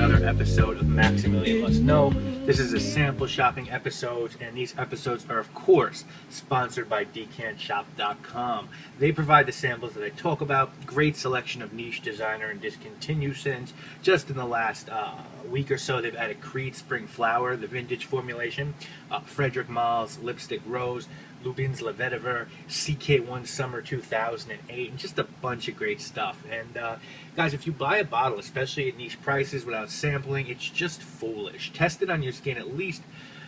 another episode of Maximilian Must Know. This is a sample shopping episode, and these episodes are, of course, sponsored by decantshop.com. They provide the samples that I talk about. Great selection of niche, designer, and discontinued scents. Just in the last week or so, they've added Creed Spring Flower, the vintage formulation, Frederick Malls Lipstick Rose, Lubin's La Vetiver, CK1 Summer 2008, and just a bunch of great stuff. And guys, if you buy a bottle, especially at niche prices without sampling, it's just foolish. Test it on your skin at least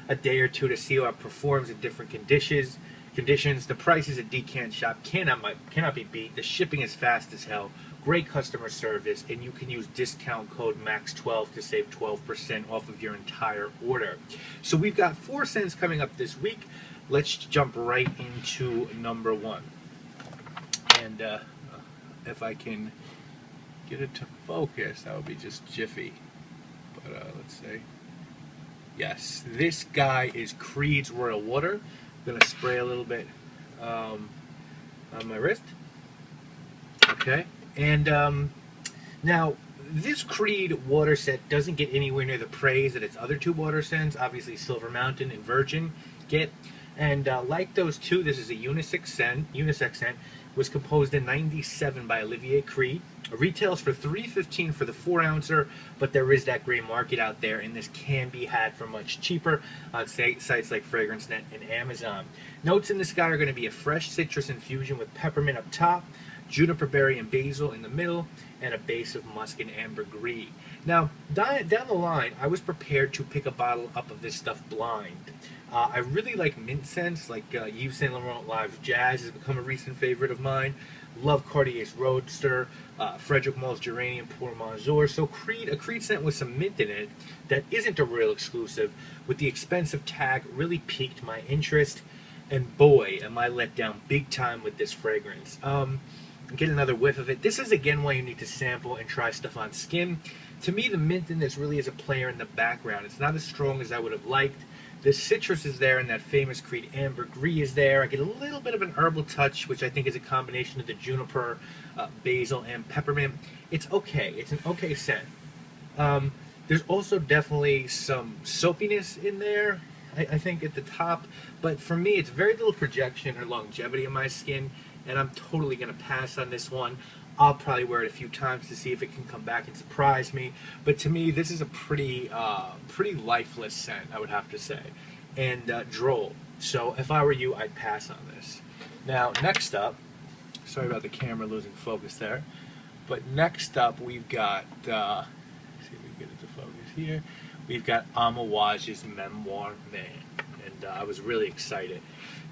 a day or two to see how it performs in different conditions. The prices at Decant Shop cannot be beat. The shipping is fast as hell. Great customer service, and you can use discount code MAX12 to save 12% off of your entire order. So we've got 4 scents coming up this week. Let's jump right into number 1. And if I can get it to focus, that would be just jiffy. But let's see. Yes, this guy is Creed's Royal Water. I'm going to spray a little bit on my wrist. Okay. And now, this Creed water set doesn't get anywhere near the praise that its other 2 water scents, obviously Silver Mountain and Virgin, get. And like those 2, this is a unisex scent. Was composed in '97 by Olivier Creed. It retails for $3.15 for the 4-ouncer, but there is that gray market out there, and this can be had for much cheaper on sites like FragranceNet and Amazon. Notes in this guy are going to be a fresh citrus infusion with peppermint up top, juniper berry and basil in the middle, and a base of musk and ambergris. Now, down the line, I was prepared to pick a bottle up of this stuff blind. I really like mint scents, like Yves Saint Laurent Live Jazz has become a recent favorite of mine. Love Cartier's Roadster, Frederick Malls Geranium Pour Mazur. So a Creed scent with some mint in it that isn't a real exclusive, with the expensive tag, really piqued my interest. And boy, am I let down big time with this fragrance. Get another whiff of it. This is again why you need to sample and try stuff on skin. To me, the mint in this really is a player in the background. It's not as strong as I would have liked. The citrus is there, and that famous Creed ambergris is there. I get a little bit of an herbal touch, which I think is a combination of the juniper, basil, and peppermint. It's okay. It's an okay scent. There's also definitely some soapiness in there, I think, at the top. But for me, it's very little projection or longevity in my skin, and I'm totally going to pass on this one. I'll probably wear it a few times to see if it can come back and surprise me. But to me, this is a pretty lifeless scent, I would have to say, and droll. So if I were you, I'd pass on this. Now, next up, sorry about the camera losing focus there, but next up we've got, let's see if we can get it to focus here. We've got Amouage's Memoir Man, and I was really excited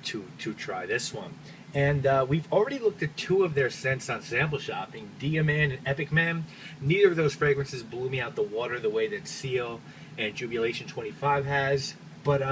to try this one. And we've already looked at 2 of their scents on sample shopping, Diamant and Epic Man. Neither of those fragrances blew me out the water the way that Seal and Jubilation 25 has. But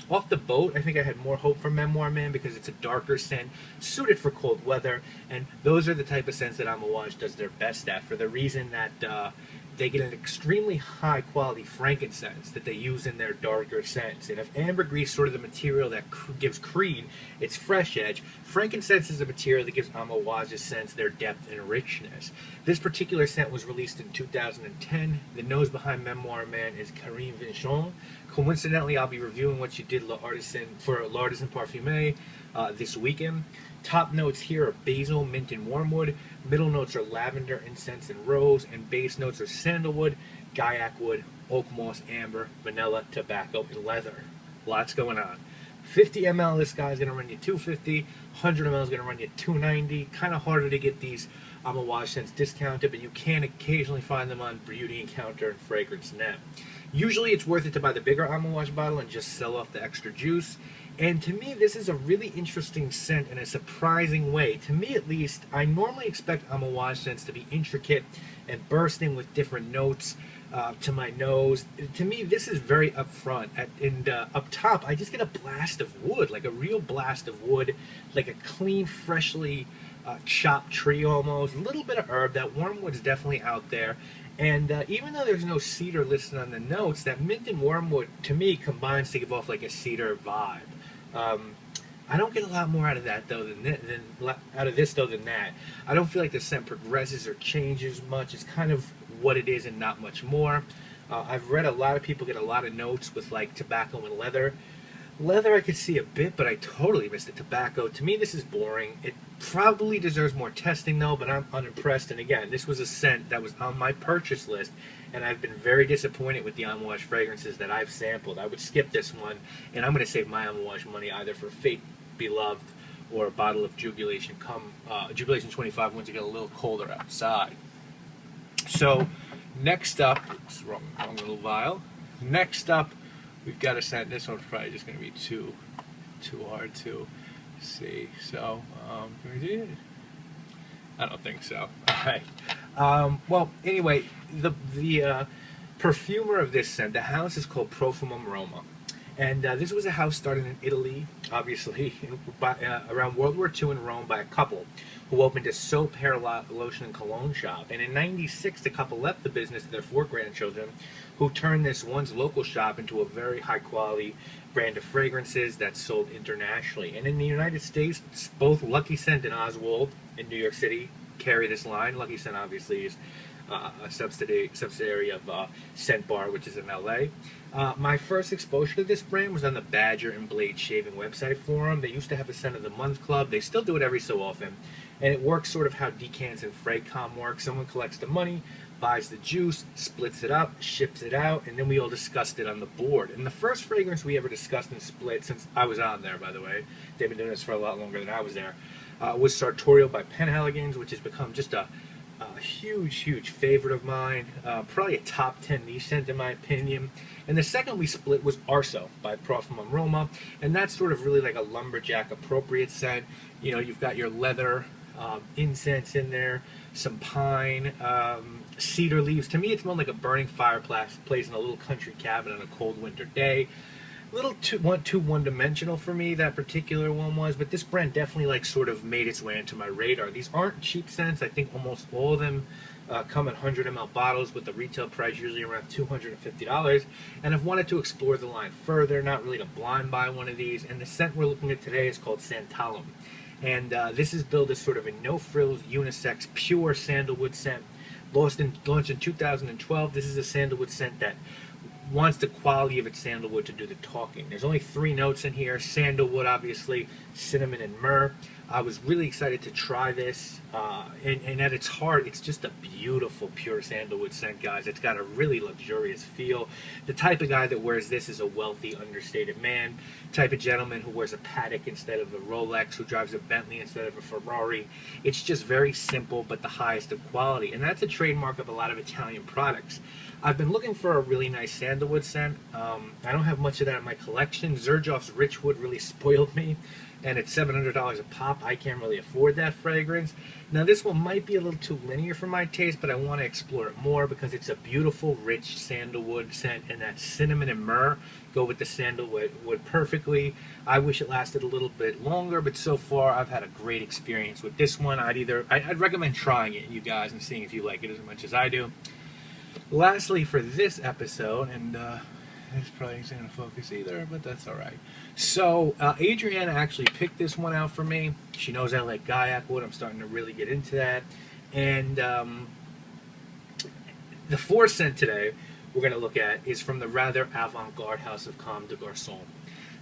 off the boat, I think I had more hope for Memoir Man because it's a darker scent, suited for cold weather. And those are the type of scents that Amouage does their best at, for the reason that they get an extremely high quality frankincense that they use in their darker scents. And if ambergris is sort of the material that gives Creed its fresh edge, frankincense is the material that gives Amouage's scents their depth and richness. This particular scent was released in 2010. The nose behind Memoir Man is Karim Vinchon. Coincidentally, I'll be reviewing what you did for L'Artisan Parfumé this weekend. Top notes here are basil, mint, and wormwood. Middle notes are lavender, incense, and rose. And base notes are sandalwood, guaiac wood, oak moss, amber, vanilla, tobacco, and leather. Lots going on. 50 ml, this guy's going to run you $250. 100 ml is going to run you $290. Kind of harder to get these Amouage scents discounted, but you can occasionally find them on Beauty Encounter and FragranceNet. Usually it's worth it to buy the bigger Amouage bottle and just sell off the extra juice. And to me, this is a really interesting scent in a surprising way. To me, at least, I normally expect Amouage scents to be intricate and bursting with different notes to my nose. To me, this is very upfront. And up top, I just get a blast of wood, like a real blast of wood, like a clean, freshly chopped tree almost. A little bit of herb. That wormwood's definitely out there. And even though there's no cedar listed on the notes, that mint and wormwood, to me, combines to give off like a cedar vibe. I don't get a lot more out of that though than that. I don't feel like the scent progresses or changes much. It's kind of what it is and not much more. I've read a lot of people get a lot of notes with like tobacco and leather. Leather I could see a bit, but I totally missed the tobacco. To me, this is boring. It probably deserves more testing though, but I'm unimpressed. And again, this was a scent that was on my purchase list, and I've been very disappointed with the Amouage fragrances that I've sampled. I would skip this one, and I'm going to save my Amouage money either for Fate Beloved or a bottle of Jubilation Jubilation 25 once it get a little colder outside. So, next up, oops, wrong little vial. Next up, we've got a scent. This one's probably just going to be too hard to see. So, can we see it? I don't think so. All right. Well, anyway, the perfumer of this scent, the house is called Profumum Roma. And this was a house started in Italy, obviously, around World War II in Rome by a couple who opened a soap, hair lotion, and cologne shop. And in '96, the couple left the business to their 4 grandchildren, who turned this once local shop into a very high-quality brand of fragrances that's sold internationally. And in the United States, both Lucky Scent and Oswald in New York City carry this line. Lucky Scent, obviously, is a subsidiary of Scent Bar, which is in LA. My first exposure to this brand was on the Badger and Blade Shaving website forum. They used to have a Scent of the Month club. They still do it every so often. And it works sort of how Decants and Fraycom work. Someone collects the money, buys the juice, splits it up, ships it out, and then we all discussed it on the board. And the first fragrance we ever discussed and split, since I was on there, by the way, they've been doing this for a lot longer than I was there, was Sartorial by Penhaligon's, which has become just a huge favorite of mine, probably a top 10 niche scent in my opinion. And the second we split was Arso by Profumum Roma, and that's sort of really like a lumberjack appropriate scent. You know, you've got your leather incense in there, some pine, cedar leaves. To me, it smelled like a burning fireplace in a little country cabin on a cold winter day. A little too one-dimensional for me, that particular one was, but this brand definitely like sort of made its way into my radar. These aren't cheap scents. I think almost all of them come in 100 ml bottles with the retail price usually around $250, and I've wanted to explore the line further, not really to blind buy one of these, and the scent we're looking at today is called Santalum. And this is billed as sort of a no-frills, unisex, pure sandalwood scent. Launched in 2012, this is a sandalwood scent that wants the quality of its sandalwood to do the talking. There's only 3 notes in here: sandalwood, obviously, cinnamon, and myrrh. I was really excited to try this, and at its heart, it's just a beautiful, pure sandalwood scent, guys. It's got a really luxurious feel. The type of guy that wears this is a wealthy, understated man. Type of gentleman who wears a Patek instead of a Rolex, who drives a Bentley instead of a Ferrari. It's just very simple, but the highest of quality, and that's a trademark of a lot of Italian products. I've been looking for a really nice sandalwood scent. I don't have much of that in my collection. Xerjoff's Richwood really spoiled me, and it's $700 a pop. I can't really afford that fragrance. Now this one might be a little too linear for my taste, but I want to explore it more because it's a beautiful, rich sandalwood scent, and that cinnamon and myrrh go with the sandalwood perfectly. I wish it lasted a little bit longer, but so far I've had a great experience with this one. I'd recommend trying it, you guys, and seeing if you like it as much as I do. Lastly, for this episode, and this probably isn't going to focus either, but that's alright. So, Adriana actually picked this one out for me. She knows I like Gaiac wood. I'm starting to really get into that. And the 4th scent today we're going to look at is from the rather avant-garde house of Comme Des Garcon.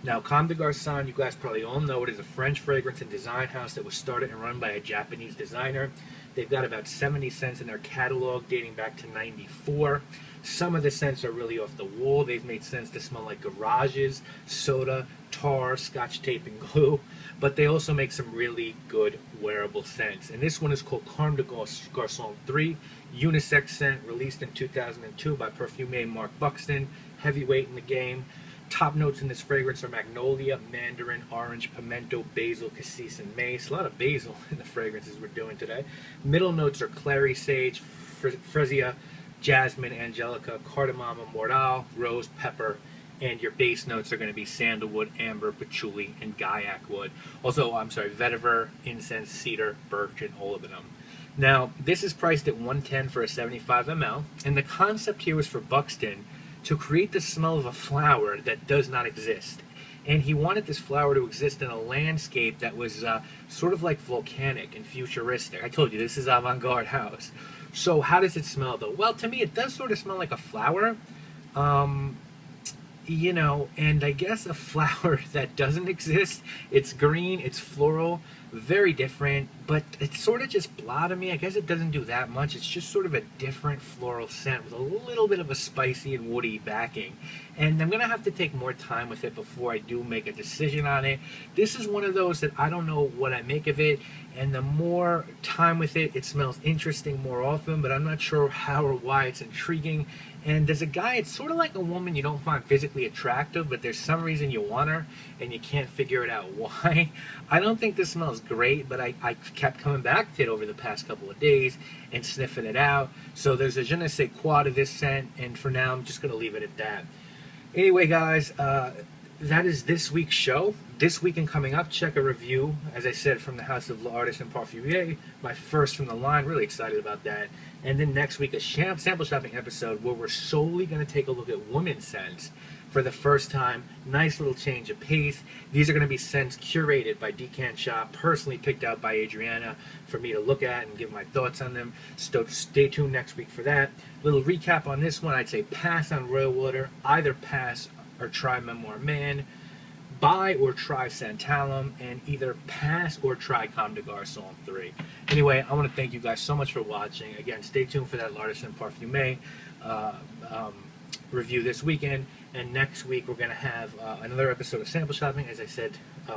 Now, Comme Des Garcon, you guys probably all know it, is a French fragrance and design house that was started and run by a Japanese designer. They've got about 70 scents in their catalog dating back to '94. Some of the scents are really off the wall. They've made scents that smell like garages, soda, tar, scotch tape, and glue. But they also make some really good wearable scents. And this one is called Comme Des Garcon 3, unisex scent, released in 2002 by perfumier Mark Buxton, heavyweight in the game. Top notes in this fragrance are magnolia, mandarin, orange, pimento, basil, cassis, and mace. A lot of basil in the fragrances we're doing today. Middle notes are clary sage, freesia, jasmine, angelica, cardamom, mortal, rose, pepper, and your base notes are going to be sandalwood, amber, patchouli, and Gaiac wood. Also, vetiver, incense, cedar, birch, and olibanum. Now, this is priced at $110 for a 75 ml, and the concept here was for Buxton to create the smell of a flower that does not exist. And he wanted this flower to exist in a landscape that was sort of like volcanic and futuristic. I told you, this is avant-garde house. So how does it smell though? Well, to me it does sort of smell like a flower. Um, you know, and I guess a flower that doesn't exist. It's green, it's floral, very different, but it's sort of just blah to me. I guess it doesn't do that much. It's just sort of a different floral scent with a little bit of a spicy and woody backing. And I'm gonna have to take more time with it before I do make a decision on it. This is one of those that I don't know what I make of it, and the more time with it, it smells interesting more often, but I'm not sure how or why it's intriguing. And as a guy, it's sort of like a woman you don't find physically attractive, but there's some reason you want her, and you can't figure it out why. I don't think this smells great, but I kept coming back to it over the past couple of days and sniffing it out. So there's a je ne sais quoi to this scent, and for now, I'm just going to leave it at that. Anyway, guys, that is this week's show. This week and coming up, check a review, as I said, from the House of L'Artist and Parfumier, my first from the line. Really excited about that. And then next week, a sample shopping episode where we're solely going to take a look at women's scents for the first time. Nice little change of pace. These are going to be scents curated by Decant Shop, personally picked out by Adriana for me to look at and give my thoughts on them. So stay tuned next week for that. Little recap on this one, I'd say pass on Royal Water, either pass or try Memoir Man, buy or try Santalum, and either pass or try Comme Des Garcon 3. Anyway, I want to thank you guys so much for watching. Again, stay tuned for that L'Artist and Parfumier review this weekend. And next week we're going to have another episode of Sample Shopping, as I said,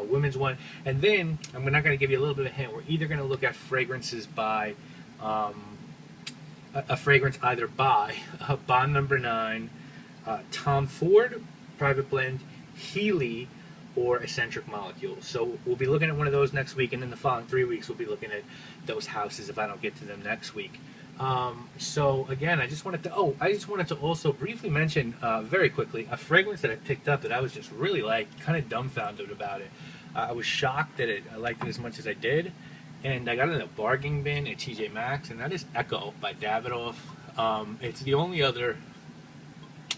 women's one. And then, I'm not going to give you a little bit of a hint, we're either going to look at fragrances by, a fragrance either by Bond Number 9, Tom Ford, Private Blend, Healy, or Eccentric Molecules. So we'll be looking at one of those next week, and then the following 3 weeks we'll be looking at those houses if I don't get to them next week. So again, I just wanted to also briefly mention very quickly a fragrance that I picked up that I was just really kind of dumbfounded about it. I was shocked that I liked it as much as I did, and I got it in a bargain bin at TJ Maxx, and that is Echo by Davidoff. It's the only other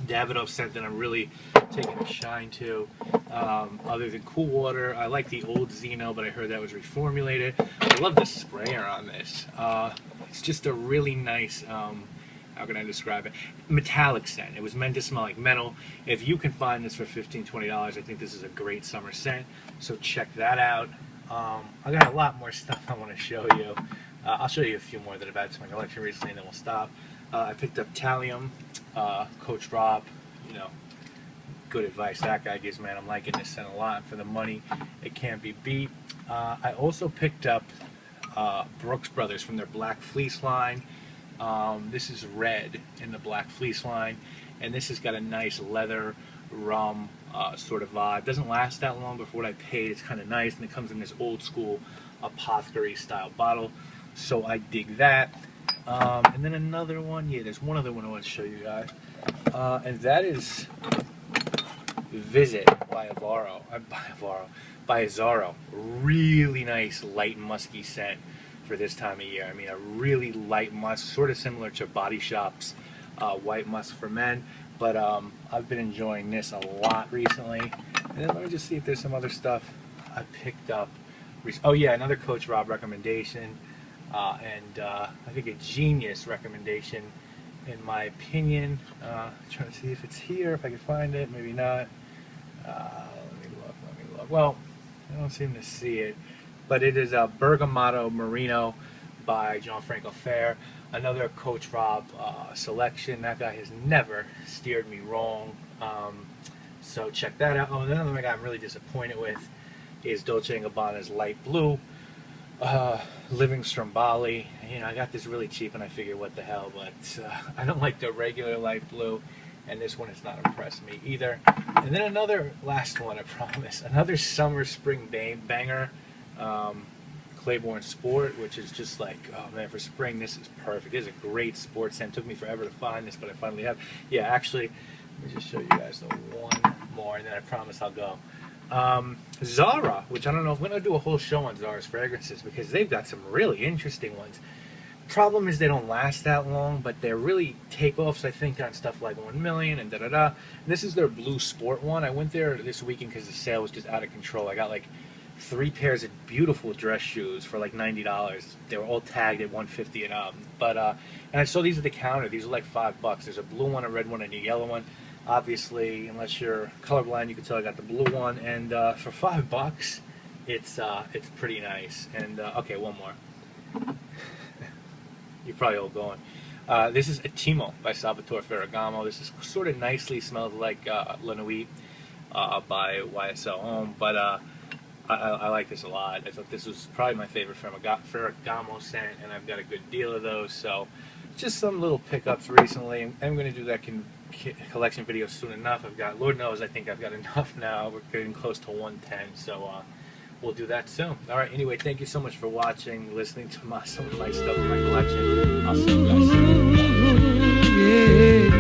Davidoff scent that I'm really taking a shine to, other than Cool Water. I like the old Zeno, but I heard that was reformulated. I love the sprayer on this. It's just a really nice, how can I describe it? Metallic scent. It was meant to smell like metal. If you can find this for $15, $20, I think this is a great summer scent. So check that out. I got a lot more stuff I want to show you. I'll show you a few more that I've added to my collection recently, and then we'll stop. I picked up Thallium, Coach Rob, you know, good advice that guy gives, man. I'm liking this scent a lot. For the money, it can't be beat. I also picked up Brooks Brothers from their Black Fleece line. This is red in the Black Fleece line, and this has got a nice leather rum sort of vibe. Doesn't last that long, but for what I paid, it's kind of nice, and it comes in this old school apothecary style bottle, so I dig that. And then another one, there's one other one I want to show you guys, and that is Visit by Azzaro. Really nice light musky scent for this time of year. I mean, a really light musk, sort of similar to Body Shop's white musk for men, but I've been enjoying this a lot recently. And then let me just see if there's some other stuff I picked up. Oh yeah, another Coach Rob recommendation, and I think a genius recommendation in my opinion. Trying to see if it's here, if I can find it, maybe not. Let me look. Well, I don't seem to see it, but it is a Bergamoto Merino by Gianfranco Fair, another Coach Rob selection. That guy has never steered me wrong, so check that out. Oh, and another guy I'm really disappointed with is Dolce & Gabbana's light blue, Livingstone Bali. You know, I got this really cheap and I figured what the hell, but I don't like the regular light blue, and this one has not impressed me either. And then another last one, I promise, another summer spring banger, Claiborne Sport, which is just like, oh man, for spring this is perfect. This is a great sports scent. It took me forever to find this, but I finally have. Yeah, actually, let me just show you guys the one more, and then I promise I'll go. Zara, which I don't know if I'm going to do a whole show on Zara's fragrances, because they've got some really interesting ones. Problem is they don't last that long, but they're really takeoffs, I think, on stuff like 1 million and da-da-da. This is their Blue Sport one. I went there this weekend because the sale was just out of control. I got like 3 pairs of beautiful dress shoes for like $90. They were all tagged at $150 and up. But and I saw these at the counter. These are like $5. There's a blue one, a red one, and a yellow one. Obviously, unless you're colorblind, you can tell I got the blue one. And for $5, it's pretty nice. And okay, one more. You're probably all going. This is Attimo by Salvatore Ferragamo. This is sort of nicely smells like La Nuit by YSL Home, but I like this a lot. I thought this was probably my favorite Ferragamo scent, and I've got a good deal of those. So just some little pickups recently. I'm going to do that collection video soon enough. I've got, Lord knows, I think I've got enough now. We're getting close to 110, so we'll do that soon. All right. Anyway, thank you so much for watching, listening to some of my stuff in my collection. I'll see you guys soon.